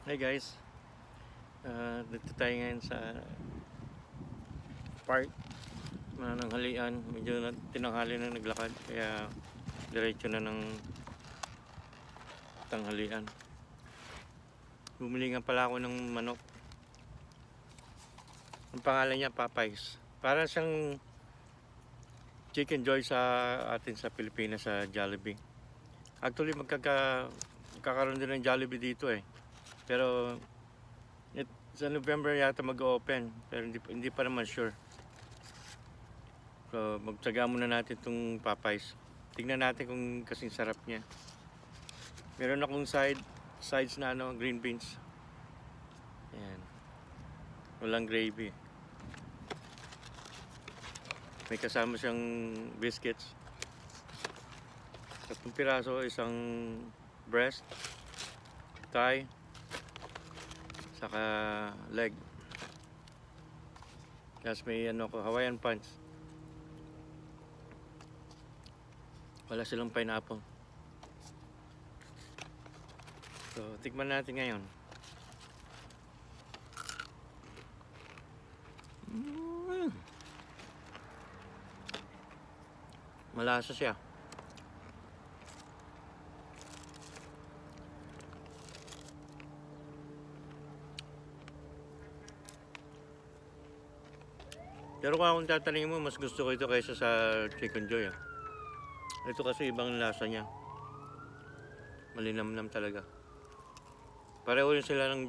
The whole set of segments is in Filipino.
Hi guys, dito tayo ngayon sa park na nanghalian. Medyo tinanghali na naglakad kaya diretso na ng tanghalian. Bumili nga pala ako ng manok. Ang pangalan niya Popeyes. Para siyang chicken joy sa atin sa Pilipinas sa Jollibee. Actually magkakaroon din ng Jollibee dito eh. Pero sa November yata mag-open pero hindi pa naman sure. So magtsaga muna natin itong Popeyes. Tingnan natin kung kasing sarap niya. Meron akong sides na green beans. Ayan. Walang gravy. May kasama siyang biscuits. 3 piraso, isang breast, thigh, saka leg. Tapos may Hawaiian punch. Wala silang pineapple. So, tikman natin ngayon. Malasa siya. Pero kung akong tatanungin mo, mas gusto ko ito kaysa sa Chicken Joy. Ito kasi ibang lasa niya. Malinamnam talaga. Pareho rin sila ng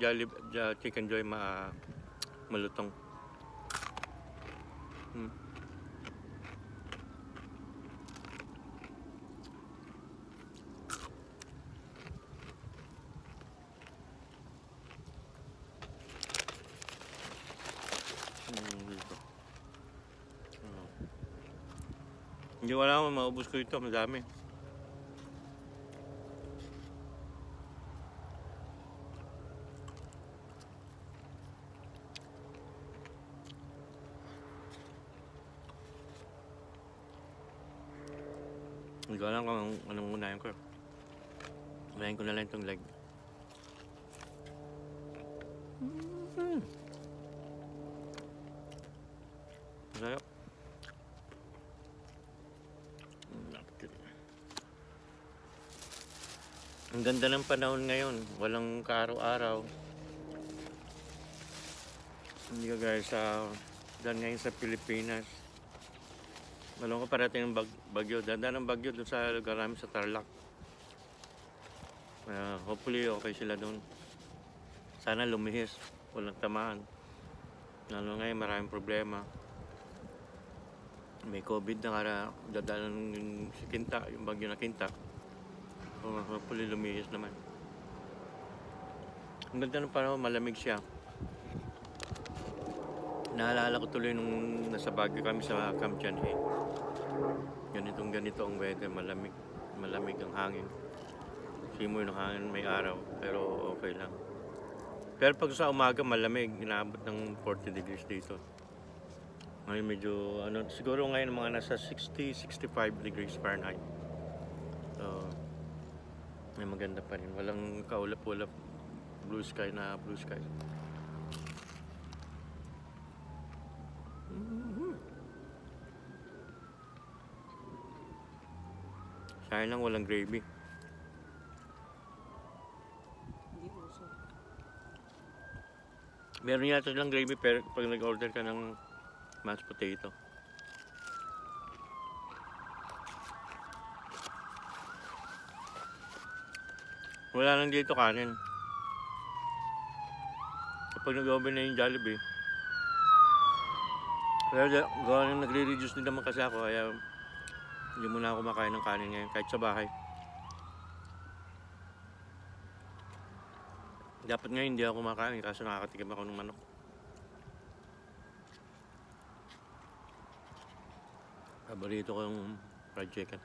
Chicken Joy malutong. Dito. Hindi ko alam kung maubos ko ito, madami. Hindi ko alam kung anong unahin ko. Unahin ko na lang itong leg. Masarap. Ang ganda ng panahon ngayon. Walang kaaraw-araw. Hindi ka guys dyan ngayon sa Pilipinas. Walang ko parating ng bagyo. Danda ng bagyo dun sa lugar namin sa Tarlac. Hopefully okay sila dun. Sana lumihis. Walang tamaan. Lalo ngayon maraming problema. May COVID na dadalan yung Kinta, yung bagyo na Kinta. Hopefully lumihis naman. Ang ganda ng panahon, malamig siya. Naalala ko tuloy nung nasa Baguio kami sa Camp Janhe. Ganito ang weather, malamig ang hangin. Simoy ng hangin, may araw, pero okay lang. Pero pag sa umaga malamig, inaabot ng 40 degrees dito. Ngayon medyo siguro ngayon mga nasa 60-65 degrees Fahrenheit. So may maganda pa rin, walang kaulap-ulap, blue sky. Sayang lang walang gravy. Hindi uso. Meron yata lang gravy pero pag nag-order ka ng mashed potato. Wala lang dito kanin. Kapag nag-open na yung Jollibee. Pero nagre-reduce din naman kasi ako kaya hindi muna ako makain ng kanin ngayon kahit sa bahay. Dapat ngayon hindi ako makain kasi nakakatikim ako ng manok. Paborito ko yung fried chicken.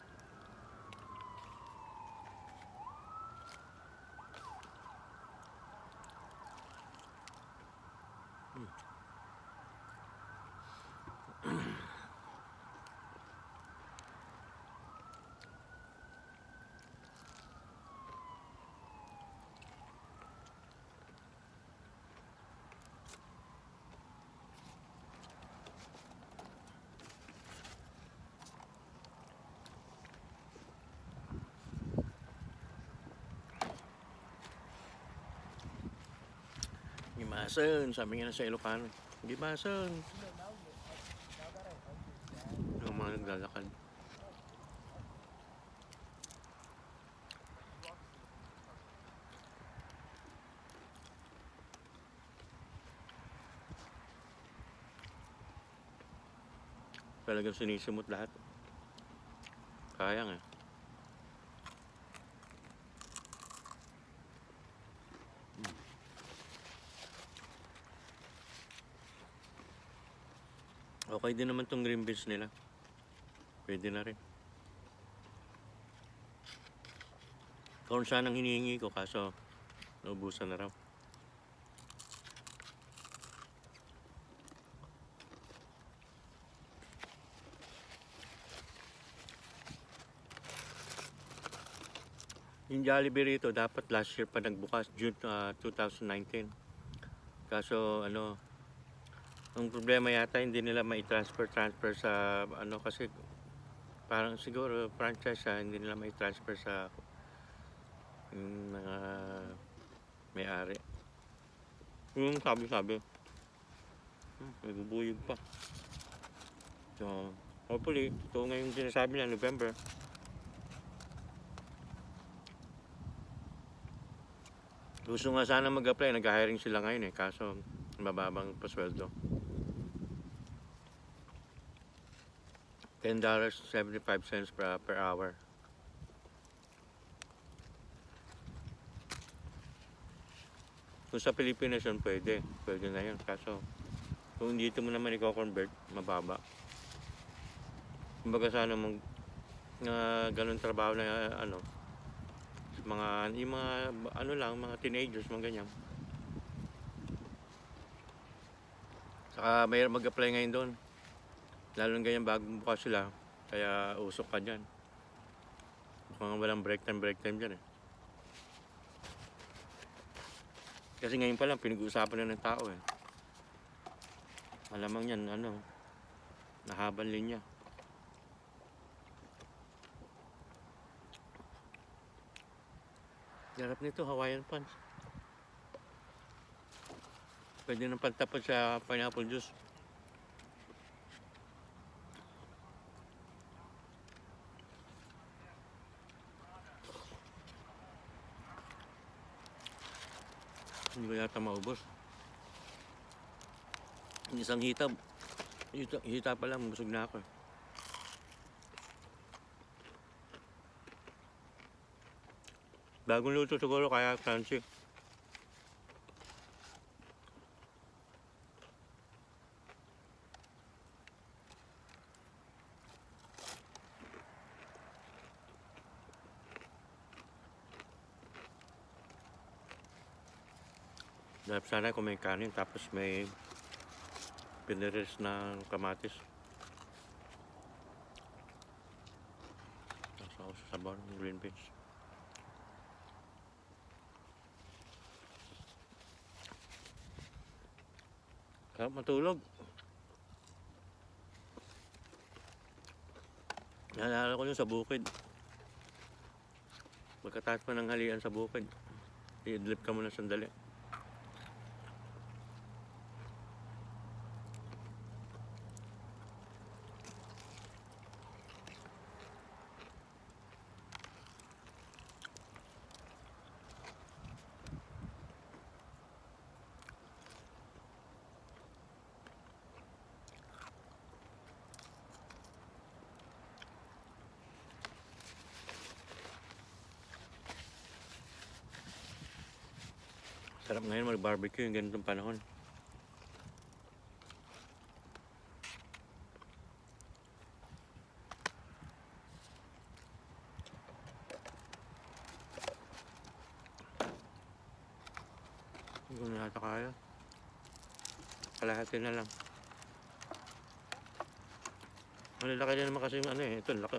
Mason, sabi nga sa Ilocano. Hindi Mason. Yung mga naglalakad. Talagang sinisimot lahat. Kaya nga. Okay din naman tong green beans nila. Pwede na rin. Corn sana ang hinihingi ko kaso naubusan na raw. Yung Jollibe rito dapat last year pa nagbukas, June 2019. Kaso ano, ang problema yata hindi nila mai-transfer sa ano kasi parang siguro franchise hindi nila mai-transfer sa mga may-ari. Yung sabi nagbubuyog pa. So, hopefully, ito ngayon sinasabi na November. Gusto nga sana mag-apply, nag-hiring sila ngayon kaso mababang pasweldo. $10.75 per hour. Kung sa Pilipinas yun, pwede na yun. Kaso, kung dito mo naman i-convert, mababa. Kumbaga sana ganun trabaho na ano, yung mga ano lang, mga teenagers, mga ganyan. Saka mayroon mag-apply ngayon doon. Lalo ganyan bagong bukas sila, kaya usok ka dyan. Mga walang break time dyan Kasi ngayon pa lang, pinag-uusapan na ng tao Malamang yan, nahabang linya. Garap nito, Hawaiian Punch. Pwede nang pantapon sa pineapple juice. Hindi ko yata maubos. Isang hita pa lang, busog na ako Bagong luto siguro kaya crunchy. Dapat sana kung may kanin tapos may piniris na kamatis. Tapos ako sa sabaw ng green beans. Sarap matulog. Naalala ko yung sa bukid. Pagkatapos pa ng halian sa bukid, i-idlip ka muna sandali. Sarap ngayon mag-barbecue yung ganitong panahon. Hindi ko na yata kaya. Kalahati na lang. Malalaki na naman kasi yung ito laki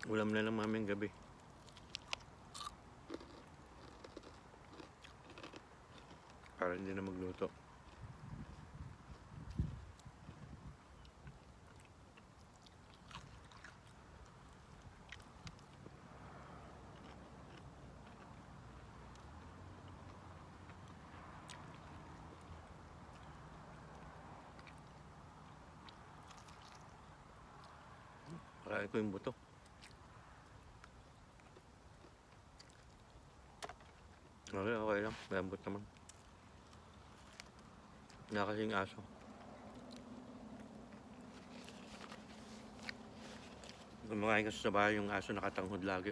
Ulam na lang maming gabi. Para hindi na magluto. Kain ko yung buto. Okay, okay lang. Lambot naman. Wala kasing aso. Kumakain kasi sa bahay yung aso nakatanghod lagi.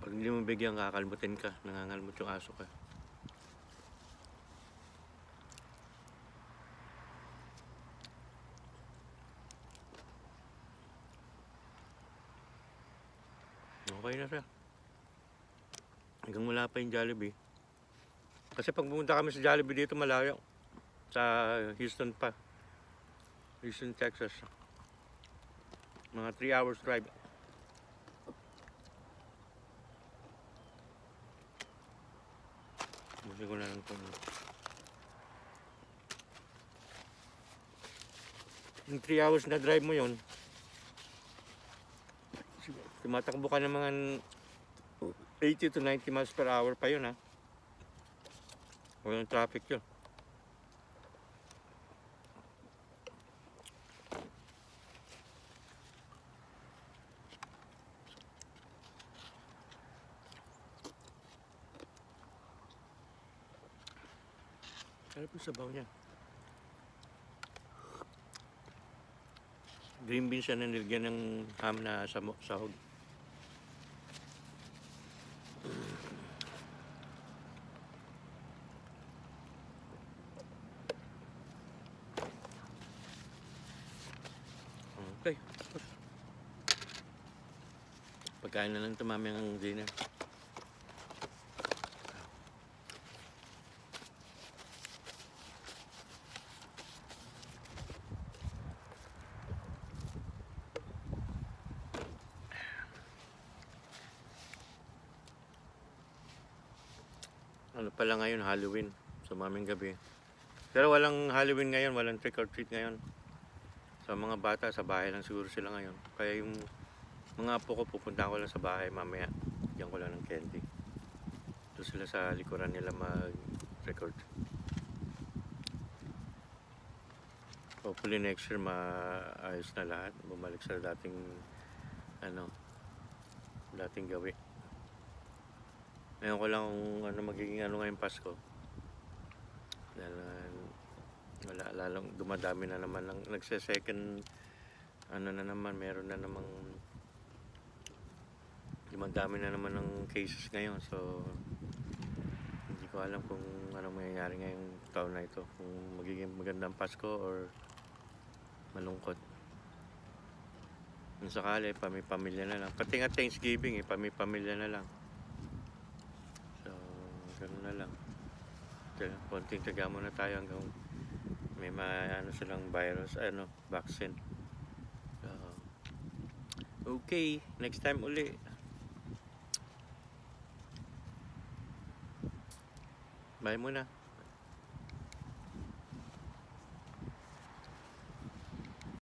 Pag hindi mo bigyan, kakalmutin ka. Nangangalmot yung aso ka. Okay na siya. Hanggang wala pa yung Jollibee. Kasi pag pumunta kami sa Jollibee dito malayo. Sa Houston pa. Houston, Texas. Mga 3 hours drive. Busi ko na lang ito. Yung 3 hours na drive mo yun, tumatakbo ka ng mga 80 to 90 miles per hour pa yun ha. Walang traffic yun. Sarap yung sabaw niya. Green beans yan na nilagyan ng ham na sahog. Okay. Pagkain na lang ito mamayang dinner. Ano pala ngayon, Halloween. So maming gabi. Pero walang Halloween ngayon, walang trick or treat ngayon. Sa mga bata, sa bahay lang siguro sila ngayon. Kaya yung mga apo ko, pupunta ko lang sa bahay mamaya. Diyan ko lang ng candy. Ito sila sa likuran nila mag-trick or treat. Hopefully next year maayos na lahat. Bumalik sa dating dating gawi. Ngayon ko lang kung magiging ngayong Pasko. Dahil wala, lalong dumadami na naman lang. Nagse-second, na naman, meron na namang dumadami na naman ng cases ngayon. So, hindi ko alam kung ano mangyayari ngayong taon na ito. Kung magiging magandang Pasko or malungkot. Kung sakali, pamilya na lang. Pati nga Thanksgiving, pamilya na lang. So, gano'n na lang. Konting taga muna tayo hanggang may silang virus, vaccine. So, okay, next time uli. Bye muna.